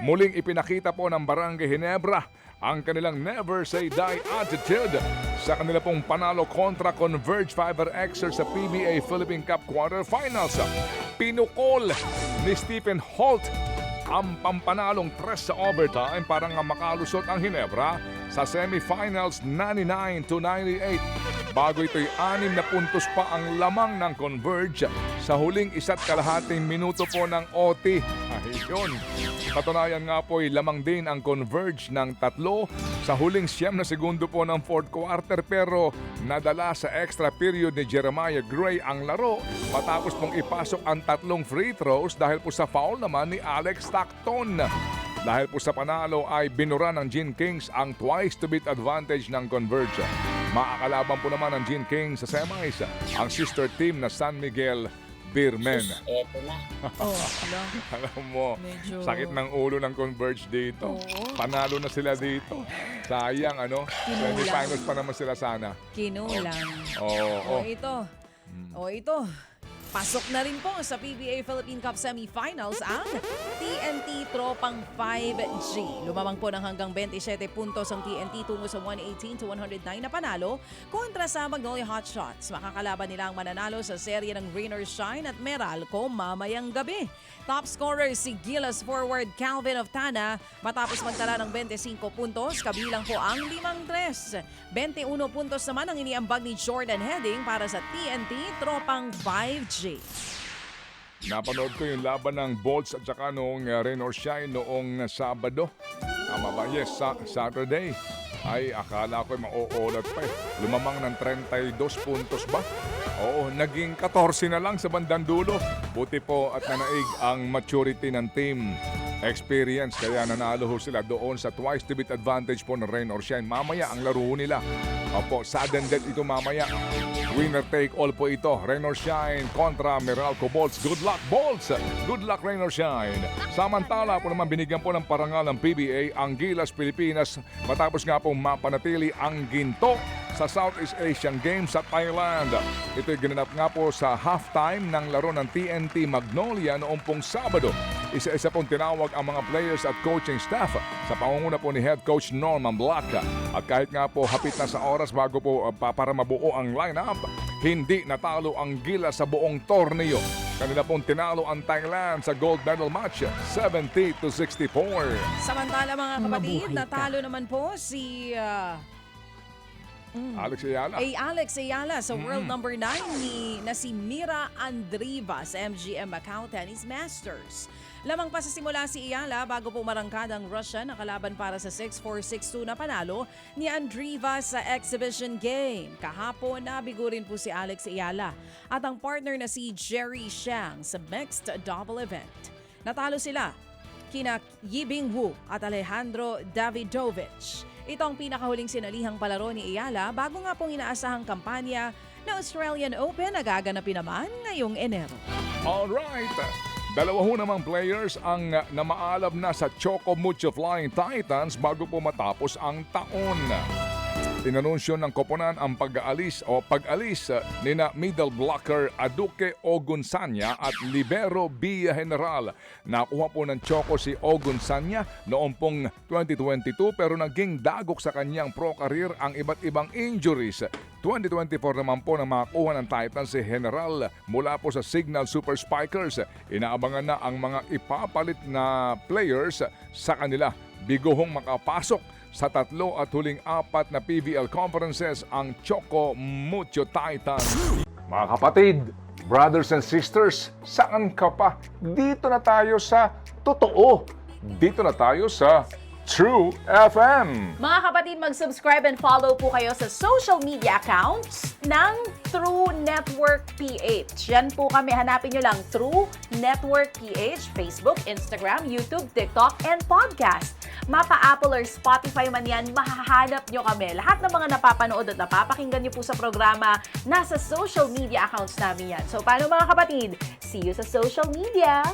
Muling ipinakita po ng Barangay Ginebra ang kanilang never say die attitude sa kanila pong panalo kontra Converge Fiber Xers sa PBA Philippine Cup Quarterfinals. Pinukol ni Stephen Holt ang pampanalong 3 sa overtime para nga makalusot ang Ginebra sa semifinals 99-98. Bago ito'y 6 na puntos pa ang lamang ng Converge sa huling 1.5 minuto po ng OT. Ayun. Katunayan nga po'y lamang din ang Converge ng 3 sa huling 9 na segundo po ng fourth quarter pero nadala sa extra period ni Jeremiah Gray ang laro matapos pong ipasok ang 3 free throws dahil po sa foul naman ni Alex Stockton. Dahil po sa panalo ay binura ng Gene Kings ang twice to beat advantage ng Converge. Maakalaban po naman ng Gene Kings sa semis ang sister team na San Miguel Beermen. Eto na. Alam mo, Medyo... sakit ng ulo ng Converge dito. Oo. Panalo na sila dito. Sayang, ano? Kinulang. Semifinals pa naman sila sana. Kinulang. Oo. Ito. Pasok na rin po sa PBA Philippine Cup Semifinals ang TNT Tropang 5G. Lumamang po ng hanggang 27 puntos ang TNT tungo sa 118-109 na panalo kontra sa Magnolia Hotshots. Makakalaban nila ang mananalo sa serye ng Rain or Shine at Meralco mamayang gabi. Top scorer si Gilas forward Calvin of Tana matapos magtala ng 25 puntos, kabilang po ang 5-3. 21 puntos naman ang iniambag ni Jordan Heading para sa TNT Tropang 5G. Napanood ko yung laban ng Bolts at saka noong Rain or Shine noong Sabado. Tama ba? Yes, Saturday. Ay, akala ko mauulat pa eh. Lumamang ng 32 puntos ba? Oo, naging 14 na lang sa bandang dulo. Buti po at nanaig ang maturity ng team. Experience, kaya nanalo ho sila doon sa twice to beat advantage po ng Rain or Shine. Mamaya ang laro nila. Opo, sudden death ito mamaya. Winner take all po ito. Rain or Shine kontra Meralco Bolts. Good luck, Bolts! Good luck, Rain or Shine. Samantala po naman binigyan po ng parangal ng PBA ang Gilas Pilipinas matapos nga pong mapanatili ang ginto sa Southeast Asian Games sa Thailand. Ito'y ginanap nga po sa halftime ng laro ng TNT Magnolia noong pong Sabado. Isa-isa pong tinawag ang mga players at coaching staff sa pangunguna po ni Head Coach Norman Black. At kahit nga po hapit na sa oras bago po para mabuo ang lineup, hindi natalo ang Gilas sa buong torneo. Kanila pong tinalo ang Thailand sa gold medal match, 70-64. Samantala mga kapatid, Mabuhay ka. natalo naman po si Alex Ayala. Alex Ayala sa world number 9 na si Mira Andriva sa MGM Macau Tennis Masters. Lamang pa sa simula si Ayala bago po marangkada ang Russia na kalaban para sa 6-4, 6-2 na panalo ni Andriva sa exhibition game. Kahapon nabigo rin po si Alex Ayala at ang partner na si Jerry Shang sa mixed double event. Natalo sila kina Yibing Wu at Alejandro Davidovich. Ito ang pinakahuling sinalihang palaro ni Ayala bago nga pong inaasahang kampanya na Australian Open na gaganapin naman ngayong Enero. Alright. Dalawa ho namang players ang namaalab na sa Choco Mucho Flying Titans bago po matapos ang taon. Tinanunsyo ng koponan ang pag-alis ni na middle blocker Aduke Ogunsanya at libero Villa General. Nakuha po ng Choco si Ogunsanya noong pong 2022 pero naging dagok sa kanyang pro career ang iba't ibang injuries. 2024 naman po na makakuha ng Titans si General mula po sa Signal Super Spikers. Inaabangan na ang mga ipapalit na players sa kanila. Biguhong makapasok sa 3 at huling 4 na PVL conferences ang Choco Mucho Titans. Mga kapatid, brothers and sisters, saan ka pa? Dito na tayo sa totoo. Dito na tayo sa True FM. Mga kapatid, mag-subscribe and follow po kayo sa social media accounts ng True Network PH. Yan po kami. Hanapin nyo lang True Network PH, Facebook, Instagram, YouTube, TikTok, and podcast. Mapa Apple or Spotify man yan, mahahanap nyo kami. Lahat ng mga napapanood at napapakinggan nyo po sa programa, nasa social media accounts namin yan. So, paano mga kapatid? See you sa social media!